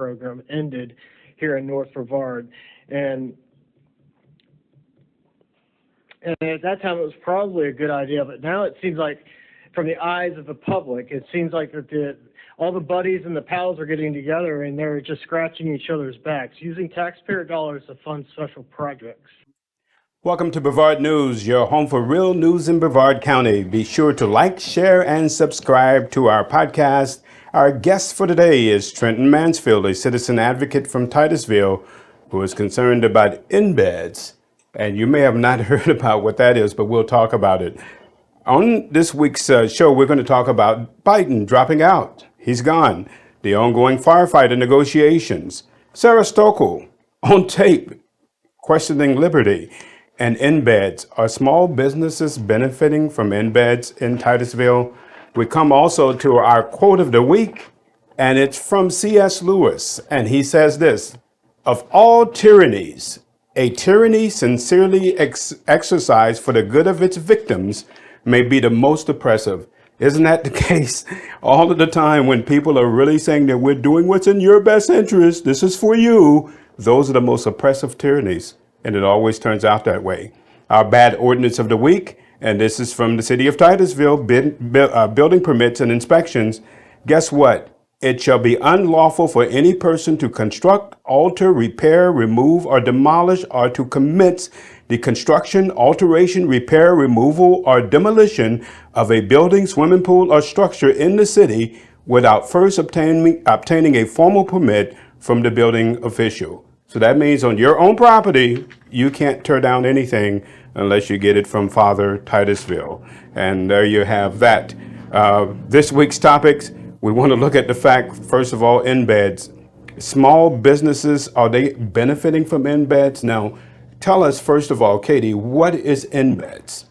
program ended here in North Brevard. And at that time, it was probably a good idea, but now it seems like, from the eyes of the public, it seems like that all the buddies and the pals are getting together and they're just scratching each other's backs, using taxpayer dollars to fund special projects. Welcome to Brevard News, your home for real news in Brevard County. Be sure to like, share, and subscribe to our podcast. Our guest for today is Trenton Mansfield, a citizen advocate from Titusville, who is concerned about NBEDZ. And you may have not heard about what that is, but we'll talk about it. On this week's show, we're going to talk about Biden dropping out. He's gone. The ongoing firefighter negotiations. Sarah Stoeckel on tape, questioning liberty. And NBEDZ. Are small businesses benefiting from NBEDZ in Titusville? We come also to our quote of the week, and it's from C.S. Lewis. And he says this: of all tyrannies, a tyranny sincerely exercised for the good of its victims may be the most oppressive. Isn't that the case all of the time when people are really saying that we're doing what's in your best interest, this is for you? Those are the most oppressive tyrannies, and it always turns out that way. Our bad ordinance of the week, and this is from the city of Titusville, building permits and inspections. Guess what? It shall be unlawful for any person to construct, alter, repair, remove, or demolish, or to commence the construction, alteration, repair, removal, or demolition of a building, swimming pool, or structure in the city without first obtaining a formal permit from the building official. So that means on your own property, you can't tear down anything unless you get it from Father Titusville. And there you have that. This week's topics, we want to look at the fact, first of all, NBEDZ. Small businesses, are they benefiting from NBEDZ? Now, tell us, first of all, Katie, what is NBEDZ?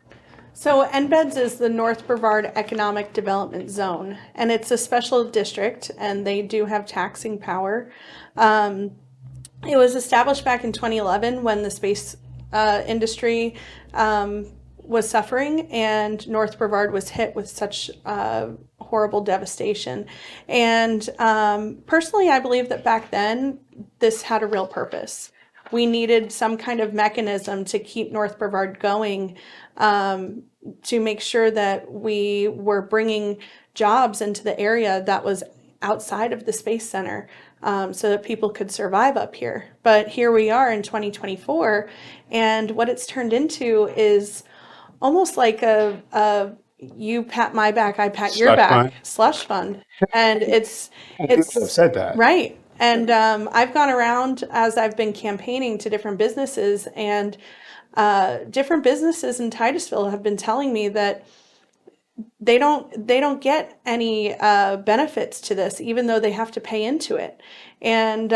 So NBEDZ is the North Brevard Economic Development Zone, and it's a special district, and they do have taxing power. It was established back in 2011 when the space industry was suffering, and North Brevard was hit with such horrible devastation. And personally, I believe that back then, this had a real purpose. We needed some kind of mechanism to keep North Brevard going, to make sure that we were bringing jobs into the area that was outside of the Space Center, so that people could survive up here. But here we are in 2024, and what it's turned into is almost like a you pat my back, I pat your back slush fund. And it's said that. Right. And I've gone around as I've been campaigning to different businesses, and different businesses in Titusville have been telling me that they don't get any benefits to this, even though they have to pay into it. And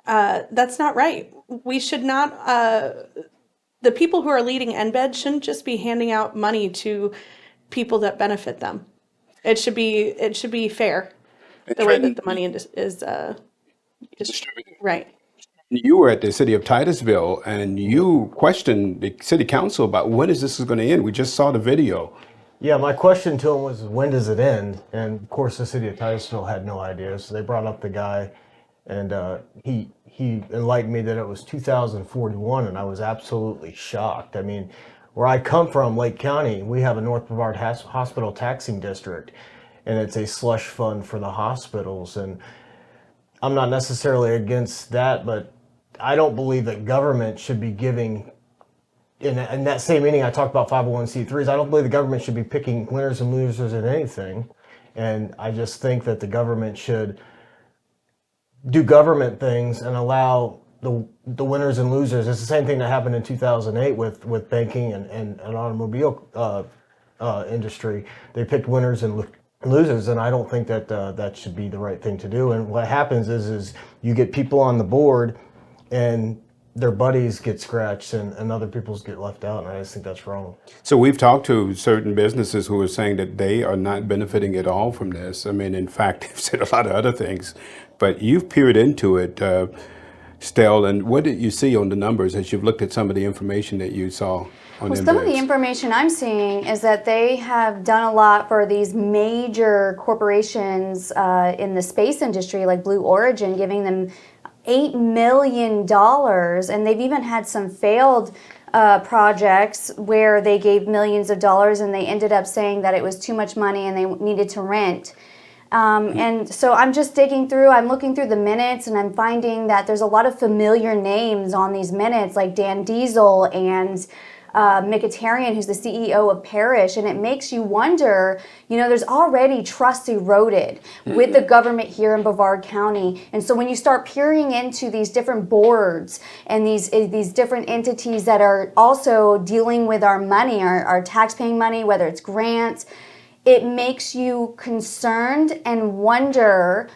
that's not right. We should not, the people who are leading NBEDZ shouldn't just be handing out money to people that benefit them. It should be fair, the way that the money is distributed. Right. You were at the city of Titusville, and you questioned the city council about when is this going to end. We just saw the video. Yeah, my question to him was, when does it end? And of course, the city of Titusville had no idea. So they brought up the guy, and he enlightened me that it was 2041, and I was absolutely shocked. I mean, where I come from, Lake County, we have a North Brevard hospital taxing district, and it's a slush fund for the hospitals. And I'm not necessarily against that, but I don't believe that government should be giving. In that same meeting, I talked about 501c3s. I don't believe the government should be picking winners and losers in anything. And I just think that the government should do government things and allow the winners and losers. It's the same thing that happened in 2008 with banking and automobile industry. They picked winners and losers, and I don't think that that should be the right thing to do. And what happens is you get people on the board, and their buddies get scratched and other people's get left out, and I just think that's wrong. So we've talked to certain businesses who are saying that they are not benefiting at all from this. I mean, in fact, they've said a lot of other things, but you've peered into it, Stell, and what did you see on the numbers as you've looked at some of the information that you saw? on Well, some of the NBEDZ? information I'm seeing is that they have done a lot for these major corporations in the space industry, like Blue Origin, giving them $8 million, and they've even had some failed projects where they gave millions of dollars and they ended up saying that it was too much money and they needed to rent. And so I'm just digging through, I'm looking through the minutes, and I'm finding that there's a lot of familiar names on these minutes, like Dan Diesel and Mkhitaryan, who's the CEO of Parrish, and it makes you wonder, there's already trust eroded with the government here in Brevard County. And so when you start peering into these different boards and these different entities that are also dealing with our money, our taxpaying money, whether it's grants, it makes you concerned and wonder,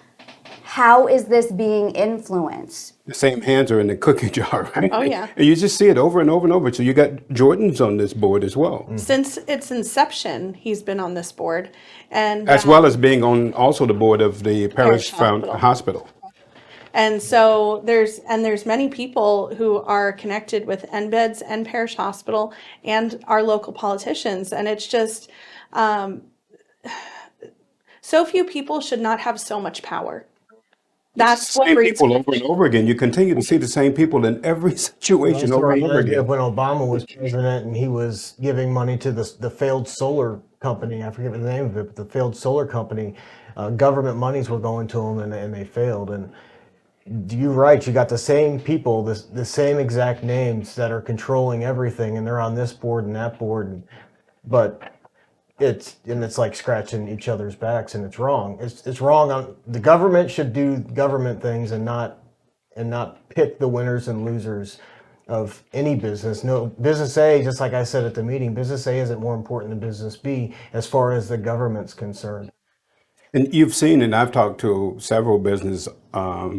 how is this being influenced? The same hands are in the cookie jar, right? Oh, yeah. And you just see it over and over and over. So you got Jordan's on this board as well, Since its inception, he's been on this board, and as well as being on also the board of the Parish Parish Hospital. Hospital. And so there's many people who are connected with NBEDZ and Parish Hospital and our local politicians, and it's just so few people should not have so much power. That's what Same breeds people over and over again. You continue to see the same people in every situation over and over Reminds me of again. when Obama was president and he was giving money to the failed solar company. I forget the name of it, but the failed solar company. Government monies were going to them, and they failed. And you're right. You got the same people, the same exact names that are controlling everything, and they're on this board and that board. But it's like scratching each other's backs, and it's wrong. It's wrong. The government should do government things and not pick the winners and losers of any business. No, business A, just like I said at the meeting, business A isn't more important than business B as far as the government's concerned. And you've seen, and I've talked to several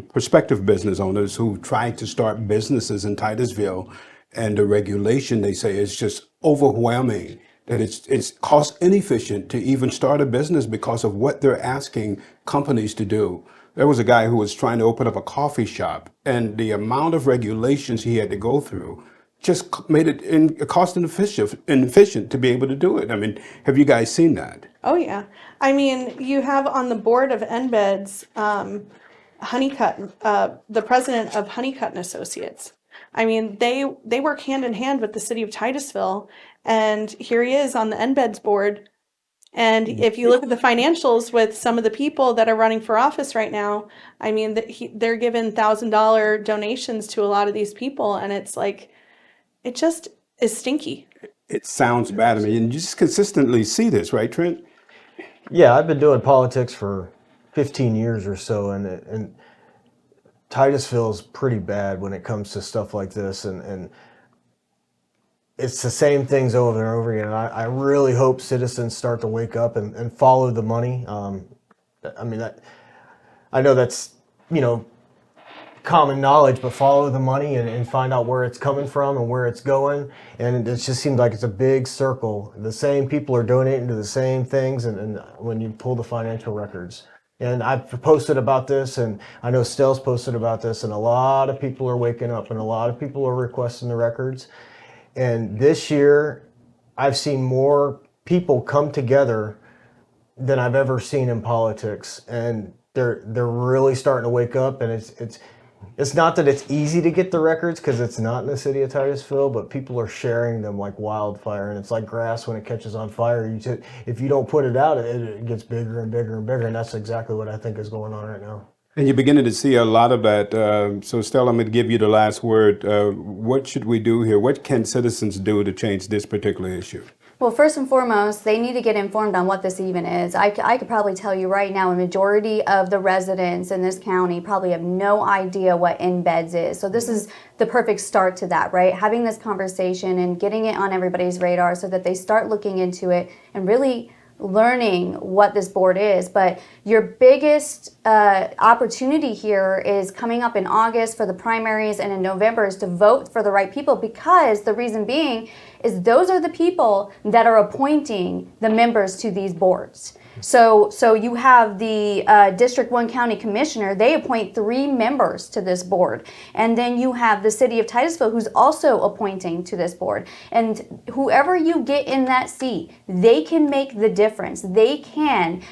prospective business owners who tried to start businesses in Titusville, and the regulation, they say, is just overwhelming. That it's cost inefficient to even start a business because of what they're asking companies to do. There was a guy who was trying to open up a coffee shop, and the amount of regulations he had to go through just made it cost inefficient to be able to do it. I mean, have you guys seen that? Oh yeah, I mean, you have on the board of NBEDZ, Honeycutt, the president of Honeycutt and Associates. I mean, they work hand in hand with the city of Titusville, and here he is on the NBEDZ board. And if you look at the financials with some of the people that are running for office right now, I mean, they're giving $1,000 donations to a lot of these people, and it's like, it just is stinky. It sounds bad. I mean, and you just consistently see this, right, Trent? Yeah, I've been doing politics for 15 years or so, and Titusville is pretty bad when it comes to stuff like this, and it's the same things over and over again. And I really hope citizens start to wake up and follow the money. I mean, I know that's, common knowledge, but follow the money and find out where it's coming from and where it's going. And it just seems like it's a big circle. The same people are donating to the same things, and when you pull the financial records. And I've posted about this, and I know Stell's posted about this, and a lot of people are waking up, and a lot of people are requesting the records. And this year, I've seen more people come together than I've ever seen in politics, and they're really starting to wake up. And it's not that it's easy to get the records, because it's not in the city of Titusville, but people are sharing them like wildfire, and it's like grass when it catches on fire. If you don't put it out, it gets bigger and bigger and bigger, and that's exactly what I think is going on right now. And you're beginning to see a lot of that. So, Stella, I'm going to give you the last word. What should we do here? What can citizens do to change this particular issue? Well, first and foremost, they need to get informed on what this even is. I could probably tell you right now, a majority of the residents in this county probably have no idea what NBEDZ is. So this is the perfect start to that, right? Having this conversation and getting it on everybody's radar so that they start looking into it and really learning what this board is. But your biggest opportunity here is coming up in August for the primaries, and in November is to vote for the right people, because the reason being is those are the people that are appointing the members to these boards. So you have the District 1 County Commissioner. They appoint 3 members to this board. And then you have the City of Titusville, who's also appointing to this board. And whoever you get in that seat, they can make the difference. They can,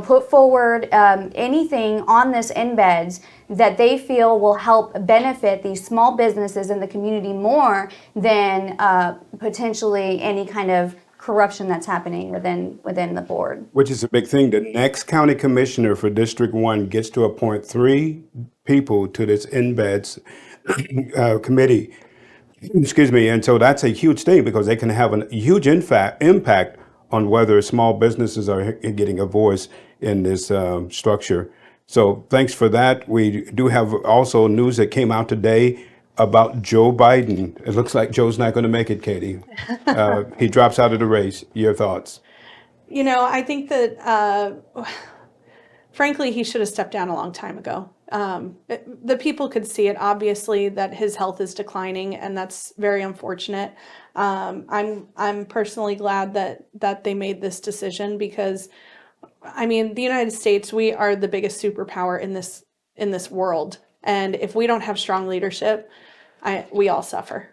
put forward anything on this NBEDZ that they feel will help benefit these small businesses in the community more than potentially any kind of corruption that's happening within the board. Which is a big thing. The next county commissioner for District 1 gets to appoint 3 people to this NBEDS committee. Excuse me. And so that's a huge thing because they can have a huge impact on whether small businesses are getting a voice in this structure. So thanks for that. We do have also news that came out today about Joe Biden. It looks like Joe's not going to make it, Katie. He drops out of the race. Your thoughts? I think that, frankly, he should have stepped down a long time ago. The people could see it, obviously, that his health is declining, and that's very unfortunate. I'm personally glad that they made this decision because, the United States, we are the biggest superpower in this world, and if we don't have strong leadership, we all suffer.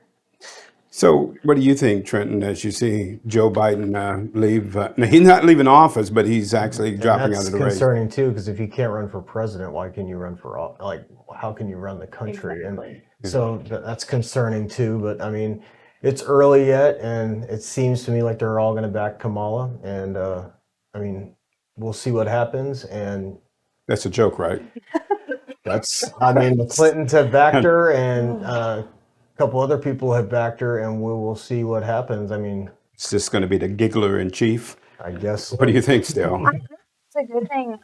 So, what do you think, Trenton, as you see Joe Biden leave? Now, he's not leaving office, but he's actually dropping out That's of the race. concerning too, because if you can't run for president, why can you run for how can you run the country? Exactly. And so that's concerning too. But it's early yet, and it seems to me like they're all going to back Kamala, and we'll see what happens. And That's a joke, right? the Clintons have backed her, and a couple other people have backed her, and we will see what happens. It's just going to be the giggler in chief. I guess. What do you think, Still? It's a good thing.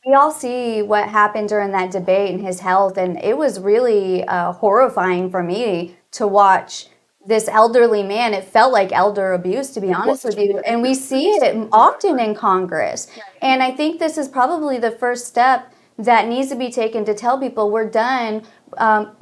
We all see what happened during that debate and his health, and it was really horrifying for me to watch this elderly man. It felt like elder abuse, to be honest with you, and we see it often in Congress. And I think this is probably the first step that needs to be taken to tell people we're done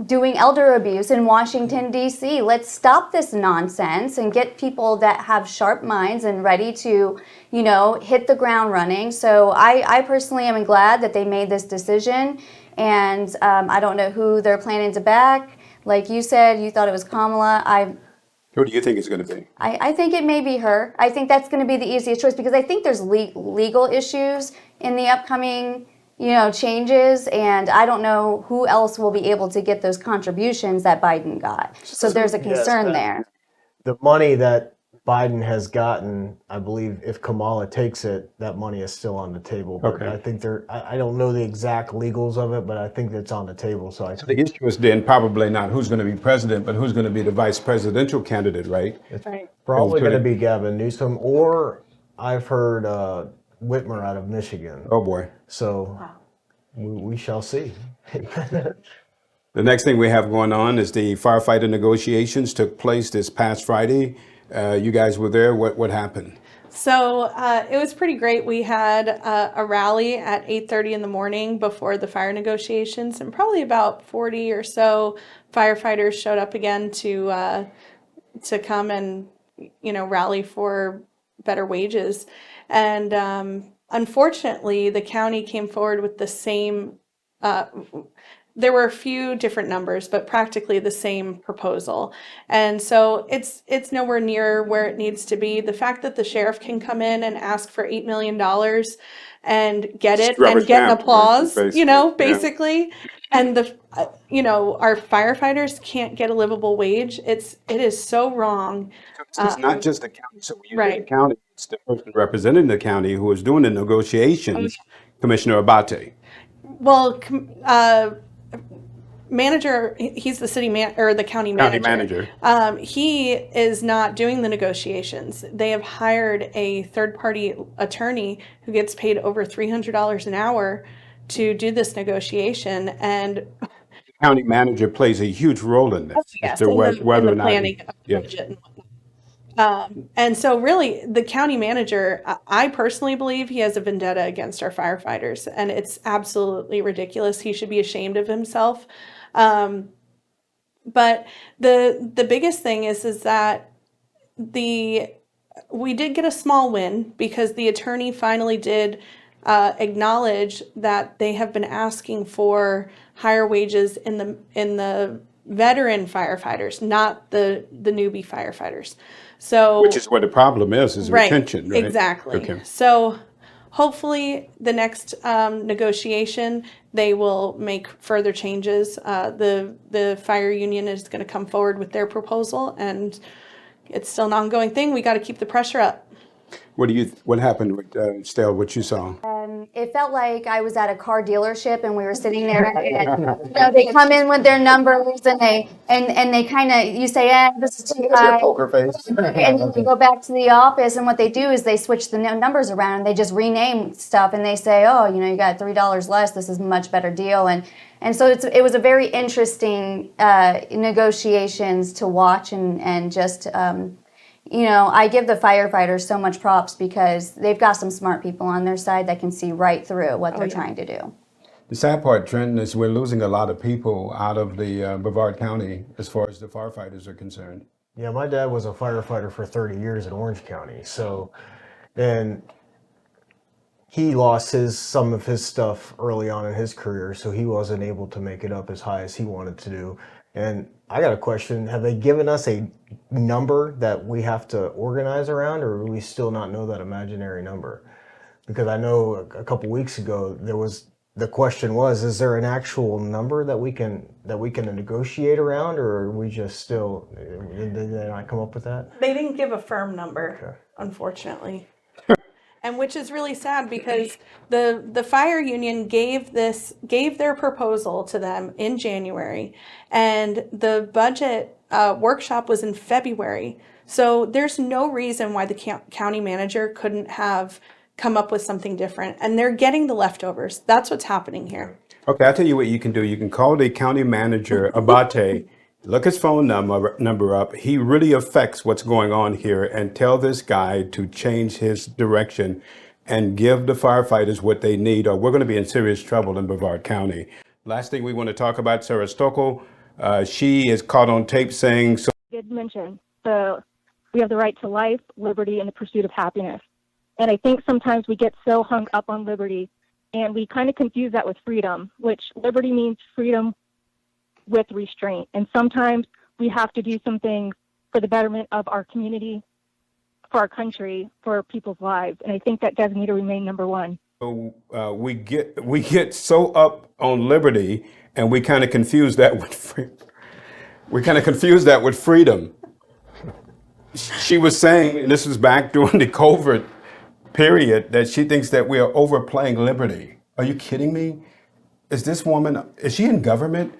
doing elder abuse in Washington, D.C. Let's stop this nonsense and get people that have sharp minds and ready to, hit the ground running. So I personally am glad that they made this decision. And I don't know who they're planning to back. Like you said, you thought it was Kamala. Who do you think it's going to be? I think it may be her. I think that's going to be the easiest choice because I think there's legal issues in the upcoming changes, and I don't know who else will be able to get those contributions that Biden got. So there's a concern there. The money that Biden has gotten, I believe, if Kamala takes it, that money is still on the table. But Okay. I think I don't know the exact legals of it, but I think it's on the table. So The issue is then probably not who's going to be president, but who's going to be the vice presidential candidate, right? Right. probably Okay. going to be Gavin Newsom, or I've heard Whitmer out of Michigan. Oh boy. So we shall see. The next thing we have going on is the firefighter negotiations took place this past Friday. You guys were there. What happened? So it was pretty great. We had a rally at 8:30 in the morning before the fire negotiations, and probably about 40 or so firefighters showed up again to come and rally for better wages. And unfortunately, the county came forward with the same. There were a few different numbers, but practically the same proposal. And so it's nowhere near where it needs to be. The fact that the sheriff can come in and ask for $8 million and get it Rubber and get an stamp, applause, basically. basically. And our firefighters can't get a livable wage. It is so wrong. It's not just the county. So when you say the Right. county, it's the person representing the county who is doing the negotiations, Commissioner Abate. Well, manager, he's the city man or the county manager. He is not doing the negotiations. They have hired a third-party attorney who gets paid over $300 an hour to do this negotiation. And County manager plays a huge role in this. yes, as to in whether the or not- planning of the yeah. budget and whatnot. And so really the county manager, I personally believe he has a vendetta against our firefighters, and it's absolutely ridiculous. He should be ashamed of himself. But the biggest thing is that the we did get a small win because the attorney finally did acknowledge that they have been asking for higher wages in the veteran firefighters, not the newbie firefighters. So, Which is where the problem is right, retention, right? exactly. Okay. So hopefully the next negotiation, they will make further changes. The fire union is going to come forward with their proposal, and it's still an ongoing thing. We got to keep the pressure up. What happened with Stell, what you saw? It felt like I was at a car dealership and we were sitting there and they come in with their numbers and they kind of, you say, this is too high. Poker face. And then you go back to the office and what they do is they switch the numbers around and they just rename stuff and they say, oh, you got $3 less. This is a much better deal. And so it was a very interesting negotiations to watch and just, I give the firefighters so much props because they've got some smart people on their side that can see right through what they're trying to do. The sad part, Trenton, is we're losing a lot of people out of the Brevard County as far as the firefighters are concerned. Yeah, my dad was a firefighter for 30 years in Orange County. So, and he lost some of his stuff early on in his career, so he wasn't able to make it up as high as he wanted to do. And I got a question. Have they given us a number that we have to organize around, or do we still not know that imaginary number? Because I know a couple weeks ago the question was, is there an actual number that we can negotiate around, or are we just still, did they not come up with that? They didn't give a firm number, unfortunately. And which is really sad because the fire union gave their proposal to them in January, and the budget workshop was in February. So there's no reason why the county manager couldn't have come up with something different, and they're getting the leftovers. That's what's happening here. Okay, I'll tell you what you can do. You can call the county manager, Abate, look his phone number up. He really affects what's going on here, and tell this guy to change his direction and give the firefighters what they need, or we're going to be in serious trouble in Brevard County. Last thing we want to talk about, Sarah Stoeckel. She is caught on tape saying, did mention we have the right to life, liberty, and the pursuit of happiness. And I think sometimes we get so hung up on liberty and we kind of confuse that with freedom, which liberty means freedom with restraint. And sometimes we have to do some things for the betterment of our community, for our country, for people's lives. And I think that does need to remain number one. we get so up on liberty, and we kind of confuse that with freedom. She was saying, and this was back during the COVID period, that she thinks that we are overplaying liberty. Are you kidding me? Is she in government?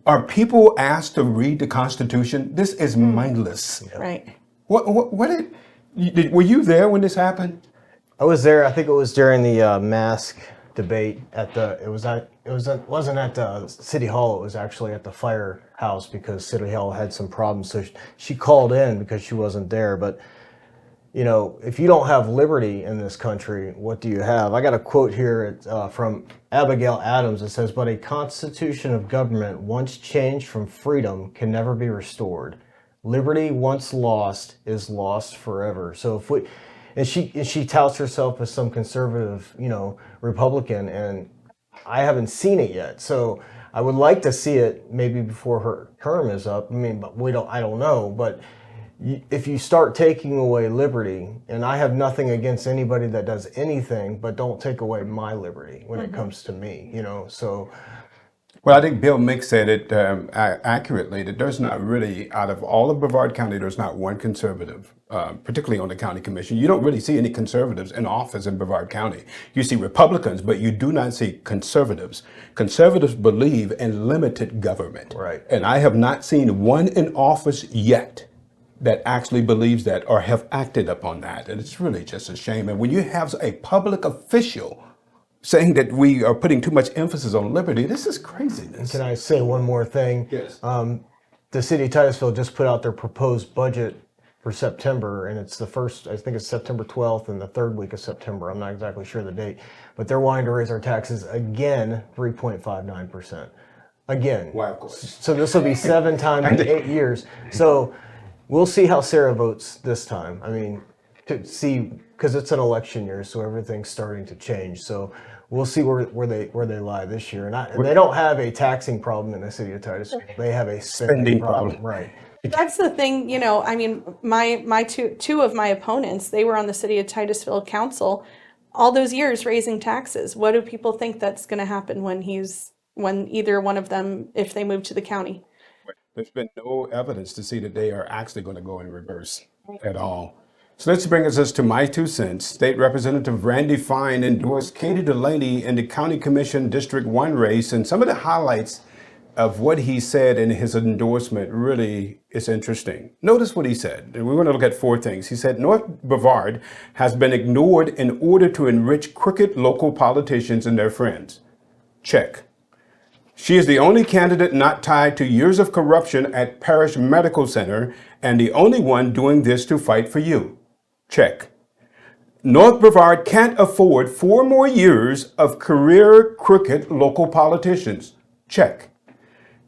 Are people asked to read the Constitution? This is mindless. Right. Were you there when this happened? I was there. I think it was during the mask debate it wasn't at the City Hall. It was actually at the firehouse because City Hall had some problems. So she called in because she wasn't there. But if you don't have liberty in this country, what do you have? I got a quote here from Abigail Adams. It says, "But a constitution of government once changed from freedom can never be restored. Liberty once lost is lost forever." So and she touts herself as some conservative, Republican, and I haven't seen it yet. So I would like to see it maybe before her term is up. I mean, but I don't know, but if you start taking away liberty, and I have nothing against anybody that does anything, but don't take away my liberty when it comes to me, so. Well, I think Bill Mick said it accurately, that there's not really, out of all of Brevard County, there's not one conservative, particularly on the county commission. You don't really see any conservatives in office in Brevard County. You see Republicans, but you do not see conservatives. Conservatives believe in limited government. Right. And I have not seen one in office yet that actually believes that or have acted upon that. And it's really just a shame. And when you have a public official saying that we are putting too much emphasis on liberty, this is craziness. Can I say one more thing? Yes. The city of Titusville just put out their proposed budget for September, and it's I think it's September 12th and the third week of September. I'm not exactly sure the date, but they're wanting to raise our taxes again, 3.59%. Again. Why, of course. So this will be 7 times in 8 years. So we'll see how Sarah votes this time. I mean, to see, because it's an election year, so everything's starting to change. So we'll see where they lie this year. And they don't have a taxing problem in the city of Titusville. They have a spending problem. Right. That's the thing, you know, I mean, my two of my opponents, they were on the city of Titusville council all those years raising taxes. What do people think that's going to happen when either one of them, if they move to the county? There's been no evidence to see that they are actually going to go in reverse at all. So let's bring us to my 2 cents. State Representative Randy Fine endorsed Katie Delaney in the County Commission District 1 race, and some of the highlights of what he said in his endorsement really is interesting. Notice what he said. And we want to look at 4 things. He said North Brevard has been ignored in order to enrich crooked local politicians and their friends. Check. She is the only candidate not tied to years of corruption at Parish Medical Center and the only one doing this to fight for you. Check. North Brevard can't afford 4 more years of career crooked local politicians. Check.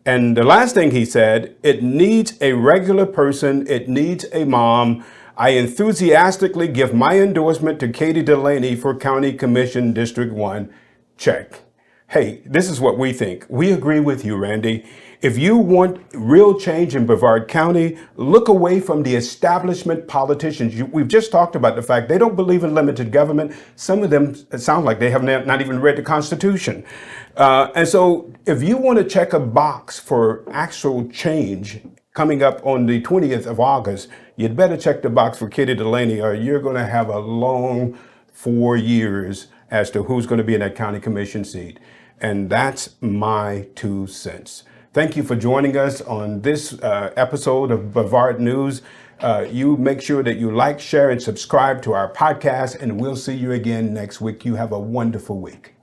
And the last thing he said, it needs a regular person. It needs a mom. I enthusiastically give my endorsement to Katie Delaney for County Commission District 1. Check. Hey, this is what we think. We agree with you, Randy. If you want real change in Brevard County, look away from the establishment politicians. We've just talked about the fact they don't believe in limited government. Some of them, it sounds like they have not even read the Constitution. And so if you want to check a box for actual change coming up on the 20th of August, you'd better check the box for Katie Delaney, or you're going to have a long 4 years as to who's going to be in that county commission seat. And that's my 2 cents. Thank you for joining us on this episode of Brevard News. You make sure that you like, share, and subscribe to our podcast, and we'll see you again next week. You have a wonderful week.